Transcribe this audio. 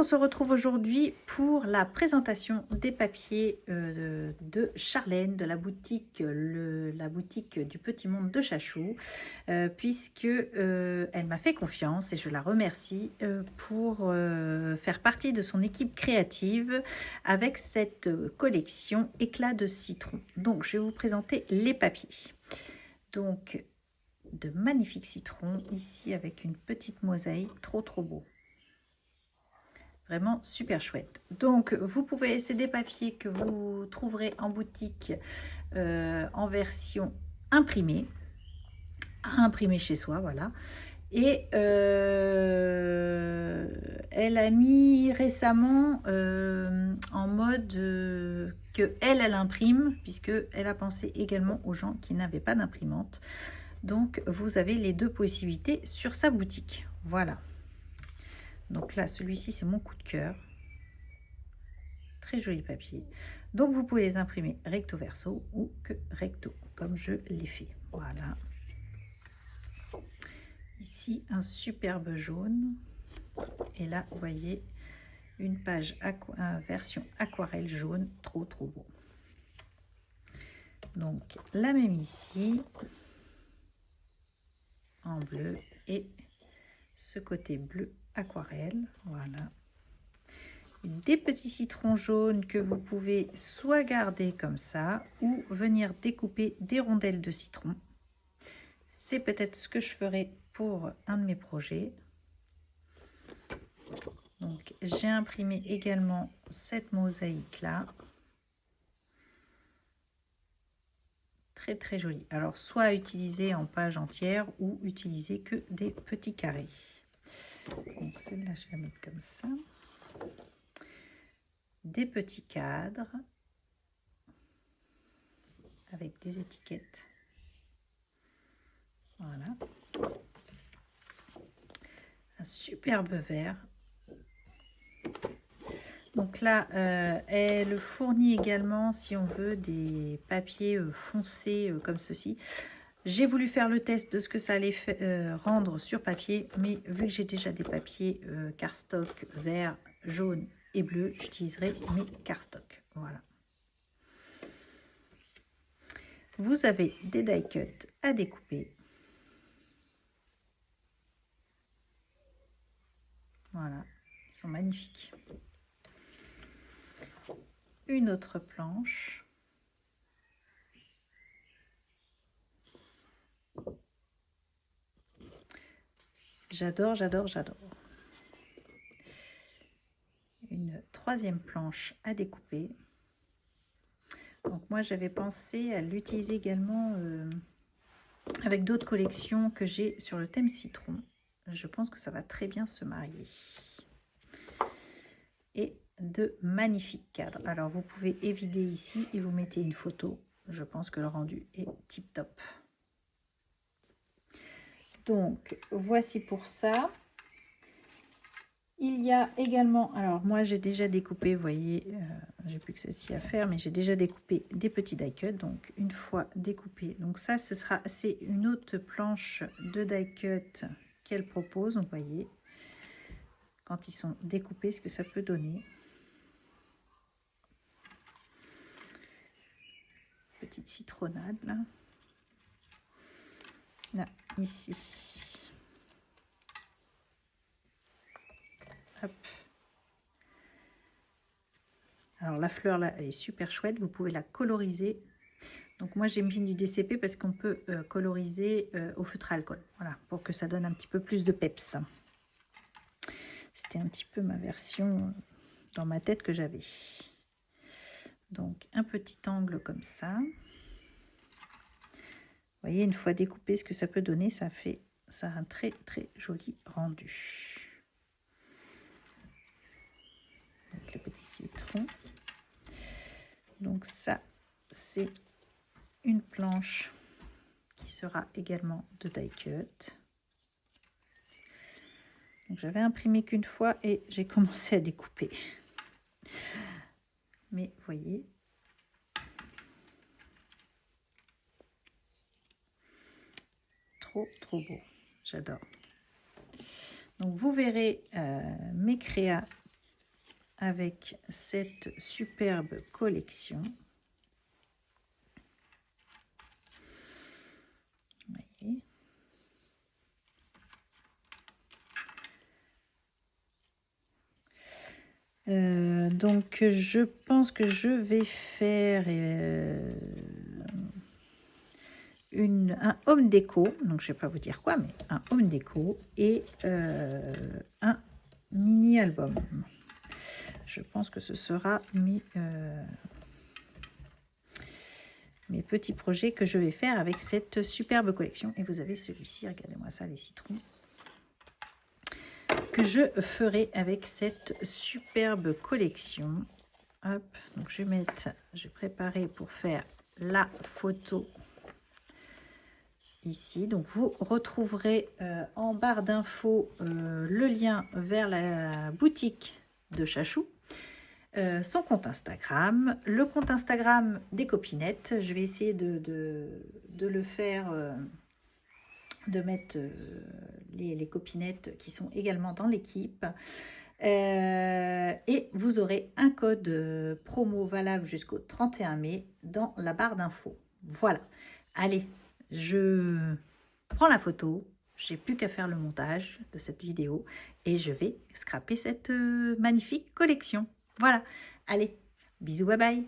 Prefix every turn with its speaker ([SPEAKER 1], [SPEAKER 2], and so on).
[SPEAKER 1] se retrouve aujourd'hui pour la présentation des papiers de Charlène, de la boutique, la boutique du Petit Monde de Chachou, puisque elle m'a fait confiance et je la remercie pour faire partie de son équipe créative avec cette collection Éclat de citron. Donc, je vais vous présenter les papiers. Donc, de magnifiques citrons ici avec une petite mosaïque, trop beau. Vraiment super chouette. Donc, vous pouvez, c'est des papiers que vous trouverez en boutique en version imprimée, à imprimer chez soi, voilà. Et elle a mis récemment en mode que elle imprime, puisque elle a pensé également aux gens qui n'avaient pas d'imprimante. Donc, vous avez les deux possibilités sur sa boutique. Voilà. Donc là, celui-ci, c'est mon coup de cœur. Très joli papier. Donc, vous pouvez les imprimer recto verso ou que recto, comme je l'ai fait. Voilà. Ici, un superbe jaune. Et là, vous voyez, une page version aquarelle jaune. Trop beau. Donc, la même ici, en bleu. Et ce côté bleu aquarelle. Voilà. Des petits citrons jaunes que vous pouvez soit garder comme ça ou venir découper des rondelles de citron. C'est peut-être ce que je ferai pour un de mes projets. Donc j'ai imprimé également cette mosaïque là. Très jolie. Alors soit utiliser en page entière ou utiliser que des petits carrés. Donc celle-là je vais la mettre comme ça. Des petits cadres avec des étiquettes. Voilà. Un superbe vert. Donc là, elle fournit également, si on veut, des papiers foncés comme ceci. J'ai voulu faire le test de ce que ça allait rendre sur papier, mais vu que j'ai déjà des papiers cardstock vert, jaune et bleu, j'utiliserai mes cardstock. Voilà. Vous avez des die cuts à découper. Voilà, ils sont magnifiques. Une autre planche. J'adore. Une troisième planche à découper. Donc moi j'avais pensé à l'utiliser également avec d'autres collections que j'ai sur le thème citron. Je pense que ça va très bien se marier. Et de magnifiques cadres. Alors vous pouvez évider ici et vous mettez une photo. Je pense que le rendu est tip top. Donc voici pour ça. Il y a également, alors moi j'ai déjà découpé, vous voyez, j'ai plus que celle-ci à faire, mais j'ai déjà découpé des petits die cuts. Donc une fois découpé, donc ça c'est une autre planche de die cut qu'elle propose. Donc vous voyez, quand ils sont découpés, ce que ça peut donner. Petite citronnade là. Là, ici. Hop. Alors la fleur là, elle est super chouette. Vous pouvez la coloriser. Donc moi j'ai mis du DCP parce qu'on peut coloriser au feutre à alcool. Voilà, pour que ça donne un petit peu plus de peps. C'était un petit peu ma version dans ma tête que j'avais. Donc un petit angle comme ça. Vous voyez, une fois découpé, ce que ça peut donner, ça a un très joli rendu. Donc le petit citron. Donc ça, c'est une planche qui sera également de die cut. Donc j'avais imprimé qu'une fois et j'ai commencé à découper. Mais vous voyez, trop beau, j'adore. Donc vous verrez mes créas avec cette superbe collection. Vous voyez. Donc je pense que je vais faire un home déco, donc je ne vais pas vous dire quoi, mais un home déco et un mini album. Je pense que ce sera mes petits projets que je vais faire avec cette superbe collection. Et vous avez celui-ci, regardez-moi ça, les citrons, que je ferai avec cette superbe collection. Hop, donc je vais préparer pour faire la photo ici. Donc vous retrouverez en barre d'infos le lien vers la boutique de Chachou, son compte Instagram, le compte Instagram des copinettes. Je vais essayer de le faire, de mettre les copinettes qui sont également dans l'équipe. Et vous aurez un code promo valable jusqu'au 31 mai dans la barre d'infos. Voilà. Allez, je prends la photo. J'ai plus qu'à faire le montage de cette vidéo et je vais scraper cette magnifique collection. Voilà. Allez, bisous, bye bye.